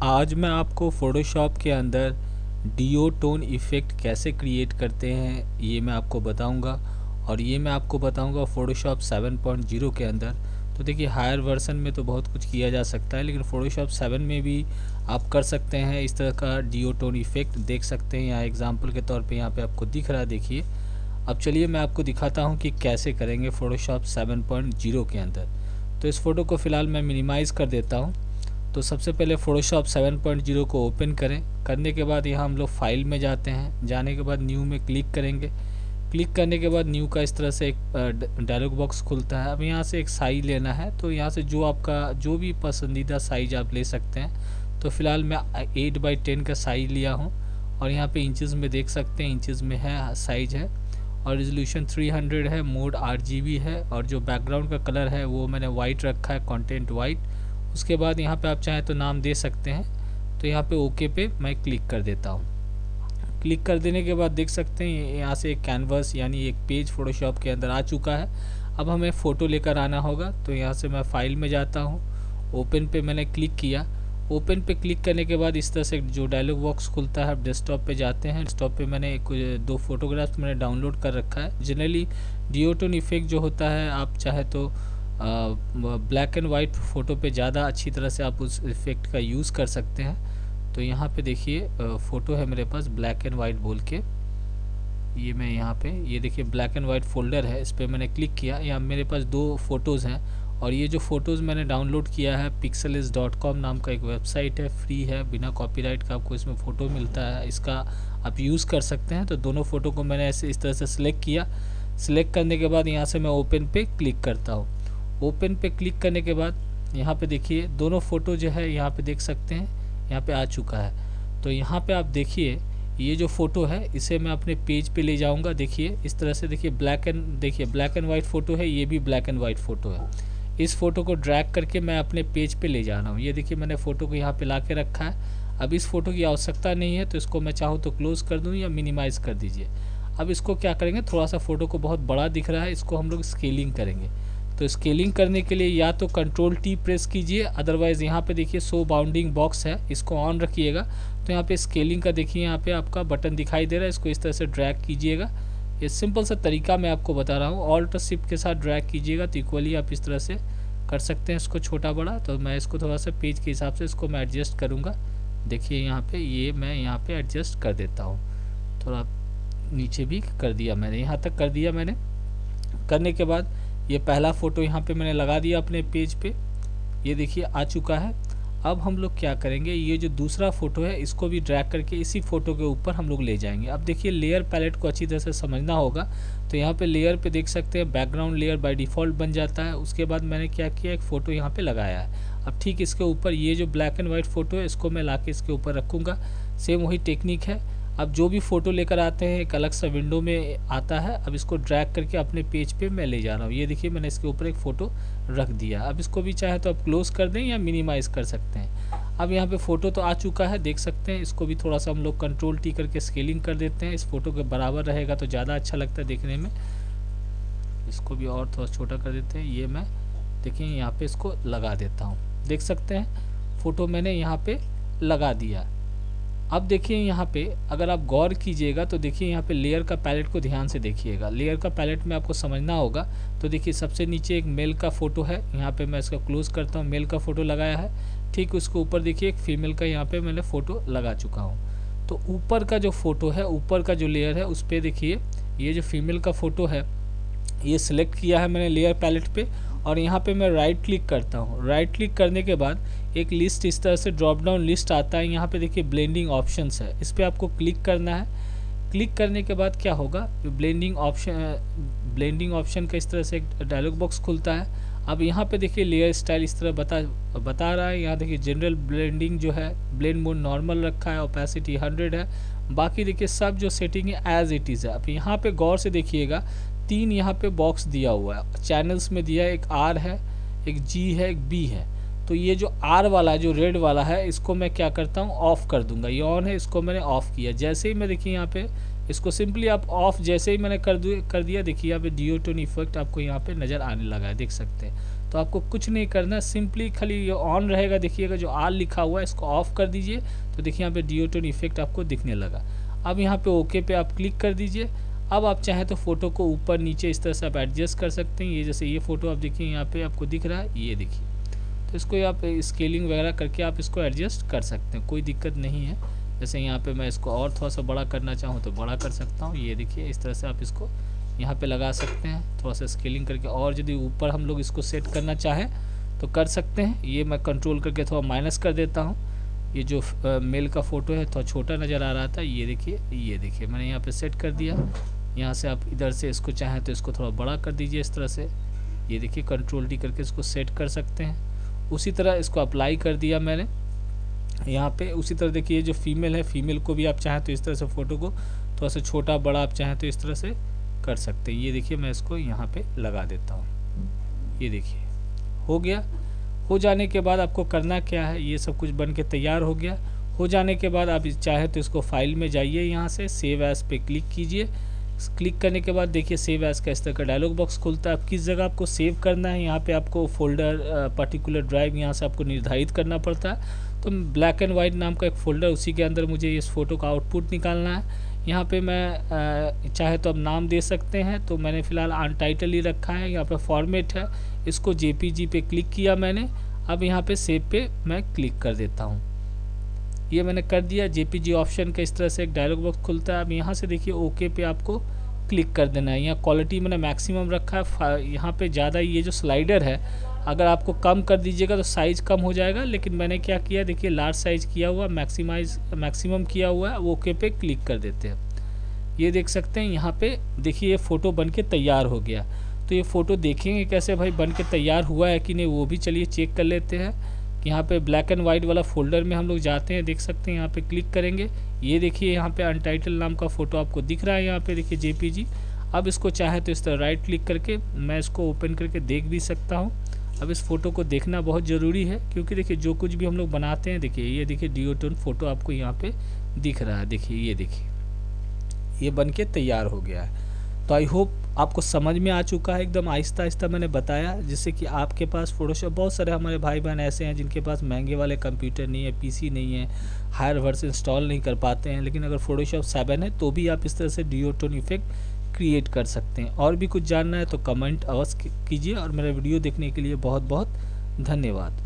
आज मैं आपको फ़ोटोशॉप के अंदर डिओटोन इफ़ेक्ट कैसे क्रिएट करते हैं ये मैं आपको बताऊंगा। और ये मैं आपको बताऊंगा फ़ोटोशॉप 7.0 के अंदर। तो देखिए हायर वर्जन में तो बहुत कुछ किया जा सकता है, लेकिन फ़ोटोशॉप 7 में भी आप कर सकते हैं इस तरह का डिओटोन इफ़ेक्ट। देख सकते हैं यहाँ एग्जांपल के तौर पे यहाँ पे आपको दिख रहा है, देखिए। अब चलिए मैं आपको दिखाता हूँ कि कैसे करेंगे फ़ोटोशॉप 7.0 के अंदर। तो इस फ़ोटो को फ़िलहाल मैं मिनिमाइज़ कर देता हूँ। तो सबसे पहले फ़ोटोशॉप 7.0 को ओपन करें। करने के बाद यहाँ हम लोग फाइल में जाते हैं। जाने के बाद न्यू में क्लिक करेंगे। क्लिक करने के बाद न्यू का इस तरह से एक डायलॉग बॉक्स खुलता है। अब यहाँ से एक साइज लेना है, तो यहाँ से जो आपका जो भी पसंदीदा साइज आप ले सकते हैं। तो फ़िलहाल मैं 8x10 का साइज लिया हूँ और यहाँ पे इंचज़ में देख सकते हैं, इंचज़ में है साइज है। और रेजोल्यूशन 300 है, मोड RGB है। और जो बैकग्राउंड का कलर है वो मैंने वाइट रखा है, कंटेंट वाइट। उसके बाद यहाँ पे आप चाहें तो नाम दे सकते हैं। तो यहाँ पे ओके पे मैं क्लिक कर देता हूँ। क्लिक कर देने के बाद देख सकते हैं यहाँ से एक कैनवास यानी एक पेज फ़ोटोशॉप के अंदर आ चुका है। अब हमें फ़ोटो लेकर आना होगा। तो यहाँ से मैं फाइल में जाता हूँ, ओपन पे मैंने क्लिक किया। ओपन पे क्लिक करने के बाद इस तरह से जो डायलॉग बॉक्स खुलता है, डेस्कटॉप पे जाते हैं। डेस्कटॉप पे मैंने दो फोटोग्राफ्स मैंने डाउनलोड कर रखा है। जनरली डिओटोन इफेक्ट जो होता है, आप चाहे तो ब्लैक एंड वाइट फ़ोटो पे ज़्यादा अच्छी तरह से आप उस इफ़ेक्ट का यूज़ कर सकते हैं। तो यहाँ पे देखिए फ़ोटो है मेरे पास ब्लैक एंड वाइट बोल के। ये मैं यहाँ पे ये देखिए ब्लैक एंड वाइट फ़ोल्डर है, इस पर मैंने क्लिक किया। यहाँ मेरे पास दो फ़ोटोज़ हैं और ये जो फ़ोटोज़ मैंने डाउनलोड किया है pixelis.com नाम का एक वेबसाइट है, फ्री है, बिना कॉपीराइट का आपको इसमें फ़ोटो मिलता है, इसका आप यूज़ कर सकते हैं। तो दोनों फ़ोटो को मैंने ऐसे इस तरह से सिलेक्ट किया। सिलेक्ट करने के बाद यहाँ से मैं ओपन पे क्लिक करता हूँ। ओपन पे क्लिक करने के बाद यहाँ पे देखिए दोनों फ़ोटो जो है यहाँ पे देख सकते हैं, यहाँ पे आ चुका है। तो यहाँ पे आप देखिए ये जो फ़ोटो है इसे मैं अपने पेज पे ले जाऊँगा। देखिए इस तरह से, देखिए ब्लैक एंड वाइट फ़ोटो है, ये भी ब्लैक एंड वाइट फ़ोटो है। इस फ़ोटो को ड्रैग करके मैं अपने पेज पे ले जा रहा हूँ। ये देखिए मैंने फ़ोटो को यहाँ पे ला के रखा है। अब इस फ़ोटो की आवश्यकता नहीं है, तो इसको मैं चाहूँ तो क्लोज़ कर दूँ या मिनिमाइज़ कर दीजिए। अब इसको क्या करेंगे, थोड़ा सा फ़ोटो को बहुत बड़ा दिख रहा है, इसको हम लोग स्केलिंग करेंगे। तो स्केलिंग करने के लिए या तो Ctrl+T प्रेस कीजिए, अदरवाइज़ यहाँ पे देखिए शो बाउंडिंग बॉक्स है, इसको ऑन रखिएगा। तो यहाँ पे स्केलिंग का देखिए यहाँ पे आपका बटन दिखाई दे रहा है, इसको इस तरह से ड्रैग कीजिएगा। ये सिंपल सा तरीका मैं आपको बता रहा हूँ। ऑल्ट शिफ्ट के साथ ड्रैग कीजिएगा तो इक्वली आप इस तरह से कर सकते हैं इसको छोटा बड़ा। तो मैं इसको थोड़ा सा पेज के हिसाब से इसको मैं एडजस्ट करूँगा। देखिए यहाँ पे ये मैं यहाँ पे एडजस्ट कर देता हूँ, थोड़ा नीचे भी कर दिया मैंने, यहाँ तक कर दिया मैंने। करने के बाद ये पहला फ़ोटो यहाँ पे मैंने लगा दिया अपने पेज पे, ये देखिए आ चुका है। अब हम लोग क्या करेंगे, ये जो दूसरा फ़ोटो है इसको भी ड्रैग करके इसी फ़ोटो के ऊपर हम लोग ले जाएंगे। अब देखिए लेयर पैलेट को अच्छी तरह से समझना होगा। तो यहाँ पे लेयर पे देख सकते हैं बैकग्राउंड लेयर बाय डिफ़ॉल्ट बन जाता है। उसके बाद मैंने क्या किया, एक फ़ोटो यहाँ पे लगाया है। अब ठीक इसके ऊपर ये जो ब्लैक एंड वाइट फ़ोटो है इसको मैं ला के इसके ऊपर रखूँगा। सेम वही टेक्निक है। अब जो भी फ़ोटो लेकर आते हैं एक अलग सा विंडो में आता है। अब इसको ड्रैग करके अपने पेज पे मैं ले जा रहा हूँ। ये देखिए मैंने इसके ऊपर एक फ़ोटो रख दिया। अब इसको भी चाहे तो आप क्लोज़ कर दें या मिनिमाइज़ कर सकते हैं। अब यहाँ पे फ़ोटो तो आ चुका है, देख सकते हैं। इसको भी थोड़ा सा हम लोग Ctrl+T करके स्केलिंग कर देते हैं। इस फ़ोटो के बराबर रहेगा तो ज़्यादा अच्छा लगता है देखने में। इसको भी और थोड़ा छोटा कर देते हैं। ये मैं देखिए यहाँ पे इसको लगा देता हूँ। देख सकते हैं फ़ोटो मैंने यहाँ पे लगा दिया। अब देखिए यहाँ पे अगर आप गौर कीजिएगा तो देखिए यहाँ पे लेयर का पैलेट को ध्यान से देखिएगा। लेयर का पैलेट में आपको समझना होगा। तो देखिए सबसे नीचे एक मेल का फ़ोटो है, यहाँ पे मैं इसका क्लोज़ करता हूँ, मेल का फ़ोटो लगाया है। ठीक उसके ऊपर देखिए एक फीमेल का यहाँ पे मैंने फ़ोटो लगा चुका हूँ। तो ऊपर का जो फ़ोटो है, ऊपर का जो लेयर है उस पर देखिए ये जो फीमेल का फ़ोटो है ये सिलेक्ट किया है मैंने लेयर पैलेट पे। और यहाँ पे मैं राइट क्लिक करता हूँ। राइट क्लिक करने के बाद एक लिस्ट इस तरह से ड्रॉप डाउन लिस्ट आता है। यहाँ पे देखिए ब्लेंडिंग ऑप्शंस है, इस पर आपको क्लिक करना है। क्लिक करने के बाद क्या होगा, ब्लेंडिंग ऑप्शन का इस तरह से एक डायलॉग बॉक्स खुलता है। अब यहाँ पे देखिए लेयर स्टाइल इस तरह बता रहा है। यहाँ देखिए जनरल ब्लेंडिंग जो है, ब्लेंड मोड नॉर्मल रखा है, ओपेसिटी 100 है। बाकी देखिए सब जो सेटिंग है एज इट इज़ है। अब यहाँ पे गौर से देखिएगा, तीन यहाँ पे बॉक्स दिया हुआ है, चैनल्स में दिया है, एक R है, एक G है, एक B है। तो ये जो R वाला जो रेड वाला है इसको मैं क्या करता हूँ, ऑफ़ कर दूंगा। ये ऑन है, इसको मैंने ऑफ़ किया। जैसे ही मैं देखिए यहाँ पे इसको सिंपली आप ऑफ़ जैसे ही मैंने कर दिया, देखिए यहाँ पे डिओटोन इफेक्ट आपको यहाँ पे नज़र आने लगा है, देख सकते हैं। तो आपको कुछ नहीं करना, सिंपली खाली ये ऑन रहेगा, देखिएगा जो आल लिखा हुआ है इसको ऑफ कर दीजिए, तो देखिए यहाँ पे डिओटोन इफेक्ट आपको दिखने लगा। अब यहाँ पे ओके पे आप क्लिक कर दीजिए। अब आप चाहें तो फ़ोटो को ऊपर नीचे इस तरह से आप एडजस्ट कर सकते हैं। ये जैसे ये फ़ोटो आप देखिए यहाँ पे आपको दिख रहा है, ये देखिए, तो इसको आप स्केलिंग वगैरह करके आप इसको एडजस्ट कर सकते हैं, कोई दिक्कत नहीं है। जैसे यहाँ पे मैं इसको और थोड़ा सा बड़ा करना चाहूँ तो बड़ा कर सकता हूँ। ये देखिए इस तरह से आप इसको यहाँ पे लगा सकते हैं, थोड़ा सा स्केलिंग करके। और यदि ऊपर हम लोग इसको सेट करना चाहें तो कर सकते हैं। ये मैं कंट्रोल करके थोड़ा माइनस कर देता हूँ। ये जो मेल का फ़ोटो है थोड़ा छोटा नज़र आ रहा था, ये देखिए मैंने यहाँ पे सेट कर दिया। यहाँ से आप इधर से इसको चाहें तो इसको थोड़ा बड़ा कर दीजिए इस तरह से। ये देखिए कंट्रोल डी करके इसको सेट कर सकते हैं। उसी तरह इसको अप्लाई कर दिया मैंने यहाँ पे। उसी तरह देखिए जो फीमेल है, फीमेल को भी आप चाहें तो इस तरह से फ़ोटो को थोड़ा सा छोटा बड़ा आप चाहें तो इस तरह से कर सकते हैं। ये देखिए मैं इसको यहाँ पे लगा देता हूँ। ये देखिए हो गया। हो जाने के बाद आपको करना क्या है, ये सब कुछ बन के तैयार हो गया। हो जाने के बाद आप चाहे तो इसको फाइल में जाइए, यहाँ से सेव एज़ पे क्लिक कीजिए। क्लिक करने के बाद देखिए सेव एज़ का इस तरह का डायलॉग बॉक्स खुलता है। आप किस जगह आपको सेव करना है, यहाँ पे आपको फोल्डर पर्टिकुलर ड्राइव यहाँ से आपको निर्धारित करना पड़ता है। तो ब्लैक एंड वाइट नाम का एक फ़ोल्डर, उसी के अंदर मुझे इस फ़ोटो का आउटपुट निकालना है। यहाँ पे मैं चाहे तो अब नाम दे सकते हैं, तो मैंने फ़िलहाल अनटाइटल ही रखा है। यहाँ पे फॉर्मेट है, इसको जेपीजी पे क्लिक किया मैंने। अब यहाँ पे सेव पे मैं क्लिक कर देता हूँ। ये मैंने कर दिया। जेपीजी ऑप्शन का इस तरह से एक डायलॉग बॉक्स खुलता है। अब यहाँ से देखिए ओके पे आपको क्लिक कर देना है। यहाँ क्वालिटी मैंने मैक्सिमम रखा है। यहाँ पे ज़्यादा ये जो स्लाइडर है, अगर आपको कम कर दीजिएगा तो साइज़ कम हो जाएगा, लेकिन मैंने क्या किया देखिए लार्ज साइज़ किया हुआ, मैक्सिमम किया हुआ है। ओके पे क्लिक कर देते हैं। ये देख सकते हैं यहाँ पे देखिए ये फ़ोटो बन के तैयार हो गया। तो ये फ़ोटो देखेंगे कैसे भाई बन के तैयार हुआ है कि नहीं, वो भी चलिए चेक कर लेते हैं। यहाँ पे ब्लैक एंड वाइट वाला फ़ोल्डर में हम लोग जाते हैं, देख सकते हैं यहाँ पे क्लिक करेंगे। ये देखिए यहाँ पे अनटाइटल नाम का फ़ोटो आपको दिख रहा है, यहाँ पे देखिए जेपीजी। अब इसको चाहे तो इस तरह राइट क्लिक करके मैं इसको ओपन करके देख भी सकता हूँ। अब इस फ़ोटो को देखना बहुत ज़रूरी है, क्योंकि देखिए जो कुछ भी हम लोग बनाते हैं, देखिए ये देखिए डिओटोन फ़ोटो आपको यहाँ पे दिख रहा है। देखिए ये देखिए ये बन के तैयार हो गया है। तो आई होप आपको समझ में आ चुका है। एकदम आहिस्ता आहिस्ता मैंने बताया, जिससे कि आपके पास फ़ोटोशॉप, बहुत सारे हमारे भाई बहन ऐसे हैं जिनके पास महंगे वाले कंप्यूटर नहीं है, पीसी नहीं है, हायर वर्जन इंस्टॉल नहीं कर पाते हैं, लेकिन अगर फ़ोटोशॉप 7 है तो भी आप इस तरह से डिओटोन इफेक्ट क्रिएट कर सकते हैं। और भी कुछ जानना है तो कमेंट अवश्य कीजिए, और मेरा वीडियो देखने के लिए बहुत बहुत धन्यवाद।